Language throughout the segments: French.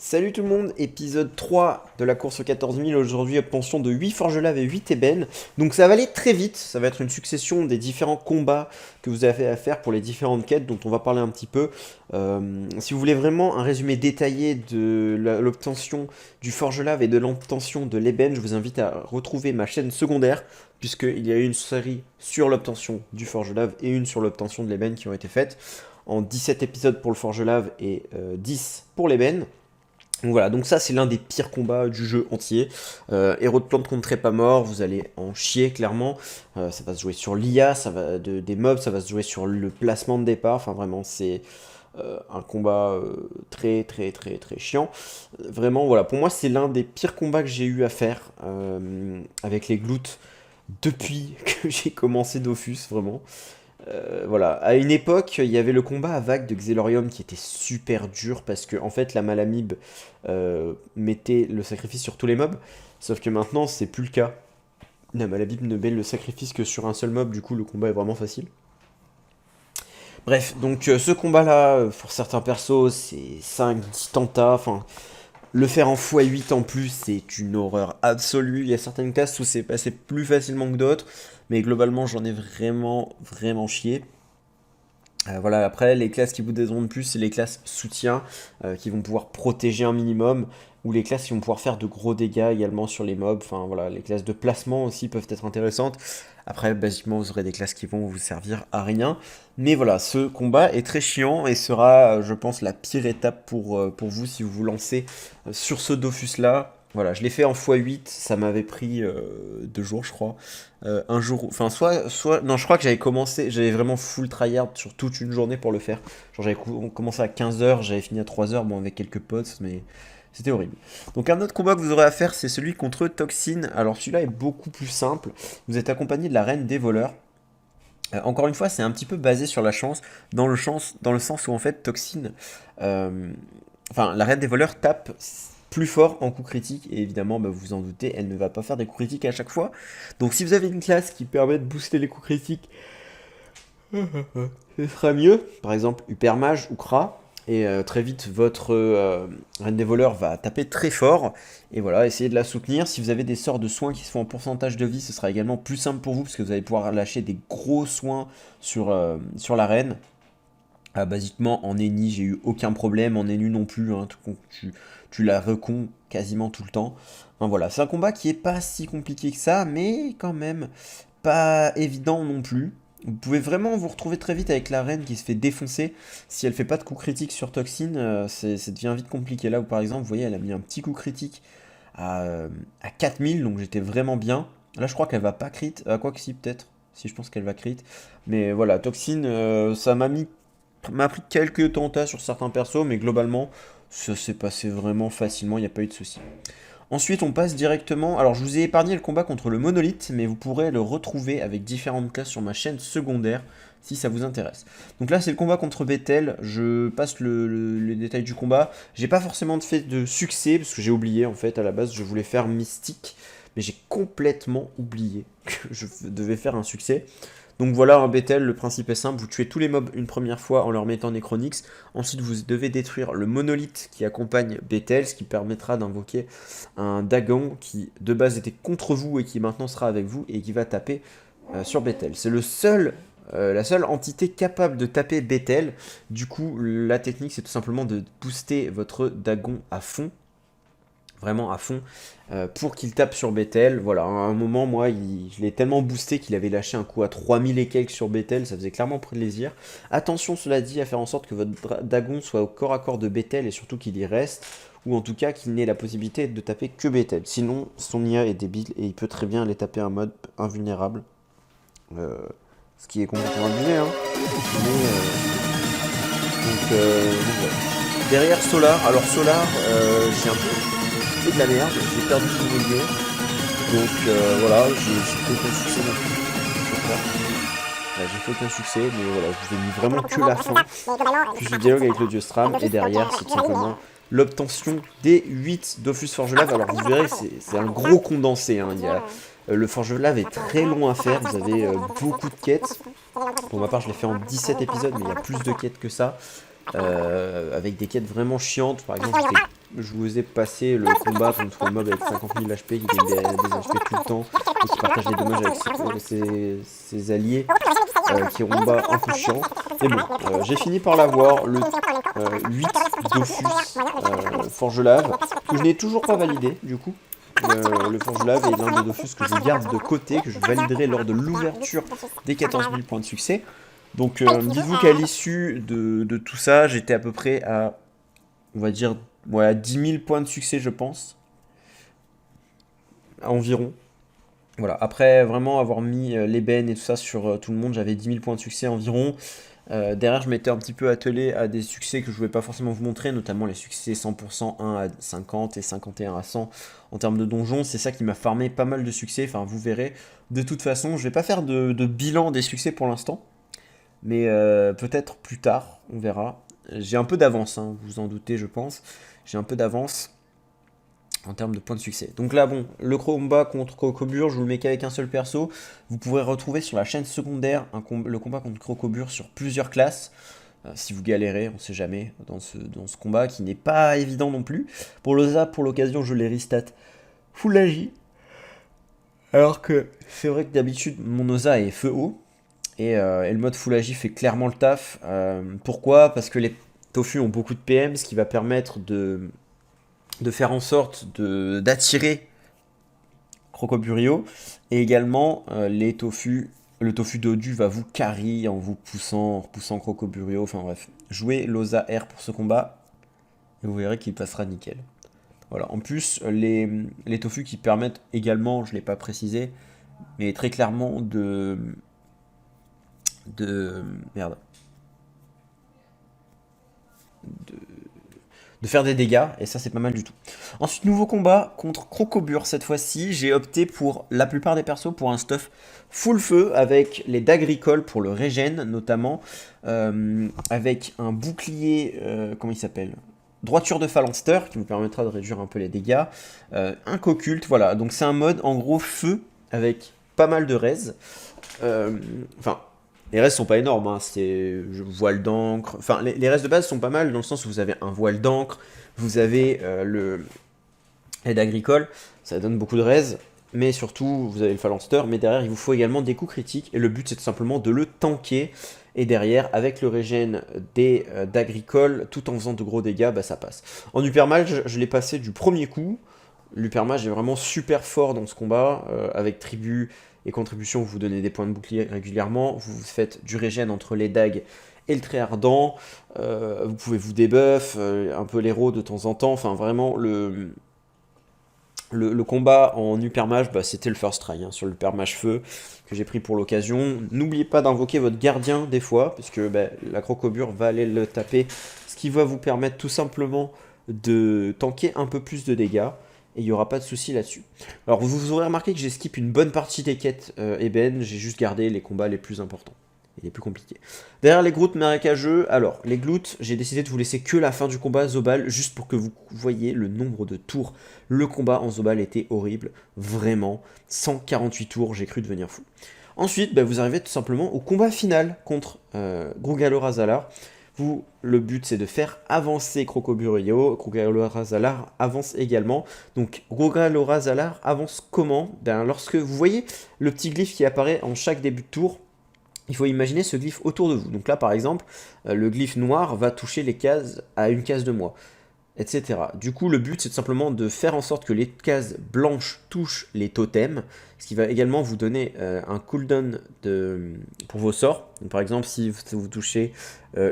Salut tout le monde, épisode 3 de la course aux 14 000, aujourd'hui obtention de 8 forges lave et 8 ébènes. Donc ça va aller très vite, ça va être une succession des différents combats que vous avez à faire pour les différentes quêtes dont on va parler un petit peu. Si vous voulez vraiment un résumé détaillé de l'obtention du forge lave et de l'obtention de l'ébène, je vous invite à retrouver ma chaîne secondaire, puisqu'il y a eu une série sur l'obtention du forge lave et une sur l'obtention de l'ébène qui ont été faites, en 17 épisodes pour le forge lave et 10 pour l'ébène. Donc voilà, donc ça c'est l'un des pires combats du jeu entier. Héros de plante contre pas mort, vous allez en chier clairement. Ça va se jouer sur l'IA, des mobs, ça va se jouer sur le placement de départ. Enfin vraiment c'est un combat très chiant. Vraiment voilà, pour moi c'est l'un des pires combats que j'ai eu à faire avec les glutes depuis que j'ai commencé Dofus vraiment. Voilà, à une époque, il y avait le combat à vague de Xelorium qui était super dur parce que en fait la Malamib mettait le sacrifice sur tous les mobs, sauf que maintenant c'est plus le cas. La Malamib ne met le sacrifice que sur un seul mob, du coup le combat est vraiment facile. Bref, donc ce combat là, pour certains persos, c'est 5-10 tentats, enfin le faire en x8 en plus, c'est une horreur absolue. Il y a certaines classes où c'est passé plus facilement que d'autres, mais globalement, j'en ai vraiment chié. Voilà, après, les classes qui vous aideront le plus, c'est les classes soutien, qui vont pouvoir protéger un minimum, ou les classes qui vont pouvoir faire de gros dégâts également sur les mobs. Enfin voilà, les classes de placement aussi peuvent être intéressantes. Après, basiquement, vous aurez des classes qui vont vous servir à rien. Mais voilà, ce combat est très chiant et sera, je pense, la pire étape pour vous si vous vous lancez sur ce Dofus-là. Voilà, je l'ai fait en x8, ça m'avait pris 2 jours, je crois. Un jour, enfin, non, je crois que j'avais vraiment full tryhard sur toute une journée pour le faire. Genre, on commençait à 15 heures, j'avais fini à 3 heures, bon, avec quelques potes, mais c'était horrible. Donc, un autre combat que vous aurez à faire, c'est celui contre Toxin. Alors, celui-là est beaucoup plus simple. Vous êtes accompagné de la reine des voleurs. Encore une fois, c'est un petit peu basé sur la chance, dans le sens où en fait Toxin, enfin la reine des voleurs tape plus fort en coup critique et évidemment, bah, vous vous en doutez, elle ne va pas faire des coups critiques à chaque fois. Donc si vous avez une classe qui permet de booster les coups critiques, ce sera mieux. Par exemple, Hypermage ou Kra. Et très vite, votre reine des voleurs va taper très fort. Et voilà, essayez de la soutenir. Si vous avez des sorts de soins qui se font en pourcentage de vie, ce sera également plus simple pour vous, parce que vous allez pouvoir lâcher des gros soins sur la reine. Basiquement, en Eni, j'ai eu aucun problème. En Enu non plus. Hein, tu la recon quasiment tout le temps. Enfin, voilà, c'est un combat qui est pas si compliqué que ça, mais quand même pas évident non plus. Vous pouvez vraiment vous retrouver très vite avec la reine qui se fait défoncer. Si elle fait pas de coup critique sur Toxin, ça devient vite compliqué. Là où par exemple, vous voyez, elle a mis un petit coup critique à 4000, donc j'étais vraiment bien. Là, je crois qu'elle va pas crit. Quoi que si, peut-être. Si, je pense qu'elle va crit. Mais voilà, Toxin, ça m'a pris quelques tentats sur certains persos, mais globalement, ça s'est passé vraiment facilement, il n'y a pas eu de soucis. Ensuite, on passe directement. Alors, je vous ai épargné le combat contre le monolithe, mais vous pourrez le retrouver avec différentes classes sur ma chaîne secondaire si ça vous intéresse. Donc là, c'est le combat contre Bethel. Je passe les détails du combat. J'ai pas forcément fait de succès parce que j'ai oublié en fait. À la base, je voulais faire mystique, mais j'ai complètement oublié que je devais faire un succès. Donc voilà un Bethel, le principe est simple, vous tuez tous les mobs une première fois en leur mettant Necronix, ensuite vous devez détruire le monolithe qui accompagne Bethel, ce qui permettra d'invoquer un Dagon qui de base était contre vous et qui maintenant sera avec vous et qui va taper sur Bethel. C'est la seule entité capable de taper Bethel, du coup la technique c'est tout simplement de booster votre Dagon à fond, vraiment à fond, pour qu'il tape sur Bethel. Voilà, à un moment, moi, je l'ai tellement boosté qu'il avait lâché un coup à 3000 et quelques sur Bethel, ça faisait clairement plaisir. Attention, cela dit, à faire en sorte que votre Dagon soit au corps à corps de Bethel et surtout qu'il y reste, ou en tout cas qu'il n'ait la possibilité de taper que Bethel. Sinon, son IA est débile et il peut très bien les taper en mode invulnérable. Ce qui est complètement abusé, hein. Donc voilà. Derrière Solar, alors Solar, j'ai un peu de la merde, j'ai perdu tout mon milieu. Donc voilà, j'ai fait aucun succès non plus, je crois. J'ai fait aucun succès, mais voilà, je vous ai mis vraiment que la fin. Puis je dialogue avec le dieu Stram, et derrière, c'est tout simplement l'obtention des 8 Dofus Forge Lave. Alors vous verrez, c'est un gros condensé. Hein. Le Forge Lave est très long à faire, vous avez beaucoup de quêtes. Pour ma part, je l'ai fait en 17 épisodes, mais il y a plus de quêtes que ça. Avec des quêtes vraiment chiantes. Par exemple, je vous ai passé le combat contre le mob avec 50 000 HP qui gagne des HP tout le temps et qui partage les dommages avec ses alliés qui combat un peu chiant. Et bon, j'ai fini par l'avoir, le 8 Dofus Forge Lave, que je n'ai toujours pas validé du coup. Le Forge Lave est l'un des Dofus que je garde de côté, que je validerai lors de l'ouverture des 14 000 points de succès. Donc dites-vous qu'à l'issue de tout ça, j'étais à peu près à, on va dire, ouais, 10 000 points de succès je pense, environ. Voilà, après vraiment avoir mis l'ébène et tout ça sur tout le monde, j'avais 10 000 points de succès environ. Derrière, je m'étais un petit peu attelé à des succès que je ne voulais pas forcément vous montrer, notamment les succès 100% 1 à 50 et 51 à 100 en termes de donjons. C'est ça qui m'a farmé pas mal de succès, enfin vous verrez. De toute façon, je vais pas faire de bilan des succès pour l'instant, mais peut-être plus tard, on verra. J'ai un peu d'avance, hein, vous en doutez je pense. J'ai un peu d'avance en termes de points de succès. Donc là, bon, le combat contre Crocobure, je vous le mets qu'avec un seul perso. Vous pourrez retrouver sur la chaîne secondaire le combat contre Crocobure sur plusieurs classes. Si vous galérez, on sait jamais, dans ce combat qui n'est pas évident non plus. Pour l'Osa, pour l'occasion, je l'ai restat full agi. Alors que c'est vrai que d'habitude, mon Osa est feu haut. Et le mode full agi fait clairement le taf. Pourquoi? Parce que les Tofu ont beaucoup de PM, ce qui va permettre de faire en sorte d'attirer Crocoburio, et également le tofu dodu va vous carry en vous poussant, en repoussant Crocoburio, enfin bref. Jouez l'Osa R pour ce combat, et vous verrez qu'il passera nickel. Voilà, en plus, les tofu qui permettent également, je ne l'ai pas précisé, mais très clairement merde. De faire des dégâts, et ça c'est pas mal du tout. Ensuite, nouveau combat contre Crocobure. Cette fois-ci, j'ai opté pour la plupart des persos pour un stuff full feu, avec les d'Agricole pour le régène notamment, avec un bouclier, comment il s'appelle, droiture de phalanster, qui vous permettra de réduire un peu les dégâts, un coculte, voilà, donc c'est un mode en gros feu, avec pas mal de res, enfin... Les restes sont pas énormes, hein. C'est voile d'encre. Enfin, les restes de base sont pas mal dans le sens où vous avez un voile d'encre, vous avez l'aide agricole, ça donne beaucoup de res, mais surtout vous avez le phalanster, mais derrière il vous faut également des coups critiques, et le but c'est tout simplement de le tanker, et derrière avec le régène d'agricole, tout en faisant de gros dégâts, bah, ça passe. En Hypermage, je l'ai passé du premier coup. L'Hypermage est vraiment super fort dans ce combat, avec tribu et contribution, vous donnez des points de bouclier régulièrement, vous faites du régène entre les dagues et le trait ardent, vous pouvez vous débuff, un peu l'héros de temps en temps, enfin vraiment le combat en Hypermage, bah, c'était le first try, hein, sur le Hypermage feu que j'ai pris pour l'occasion. N'oubliez pas d'invoquer votre gardien des fois, parce que bah, la Crocobure va aller le taper, ce qui va vous permettre tout simplement de tanker un peu plus de dégâts. Et il n'y aura pas de souci là-dessus. Alors vous aurez remarqué que j'ai skip une bonne partie des quêtes ébène, j'ai juste gardé les combats les plus importants et les plus compliqués. Derrière les Groutes marécageux, alors les Gloutes, j'ai décidé de vous laisser que la fin du combat Zobal, juste pour que vous voyez le nombre de tours. Le combat en Zobal était horrible, vraiment, 148 tours, j'ai cru devenir fou. Ensuite, bah, vous arrivez tout simplement au combat final contre Grugalo-Razalar. Le but c'est de faire avancer Crocoburio. Grugalo-Razalar avance également. Donc Grugalo-Razalar avance comment? Ben, lorsque vous voyez le petit glyphe qui apparaît en chaque début de tour, il faut imaginer ce glyphe autour de vous. Donc là par exemple, le glyphe noir va toucher les cases à une case de moi, etc. Du coup, le but, c'est tout simplement de faire en sorte que les cases blanches touchent les totems, ce qui va également vous donner un cooldown pour vos sorts. Donc, par exemple, si vous touchez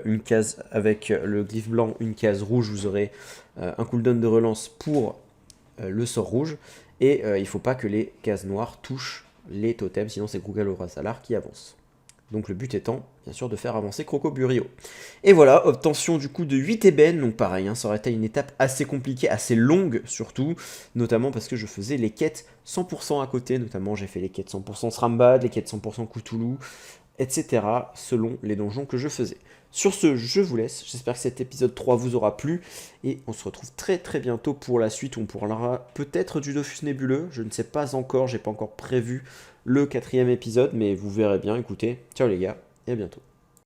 une case avec le glyphe blanc, une case rouge, vous aurez un cooldown de relance pour le sort rouge. Et il ne faut pas que les cases noires touchent les totems, sinon c'est Grugalo-Razalar qui avance. Donc le but étant, bien sûr, de faire avancer Crocoburio. Et voilà, obtention du coup de 8 ébènes, donc pareil, hein, ça aurait été une étape assez compliquée, assez longue surtout, notamment parce que je faisais les quêtes 100% à côté, notamment j'ai fait les quêtes 100% Srambad, les quêtes 100% Cthulhu, etc. selon les donjons que je faisais. Sur ce, je vous laisse, j'espère que cet épisode 3 vous aura plu, et on se retrouve très très bientôt pour la suite, où on parlera peut-être du Dofus nébuleux, je ne sais pas encore, j'ai pas encore prévu le 4e épisode, mais vous verrez bien, écoutez, ciao les gars, et à bientôt.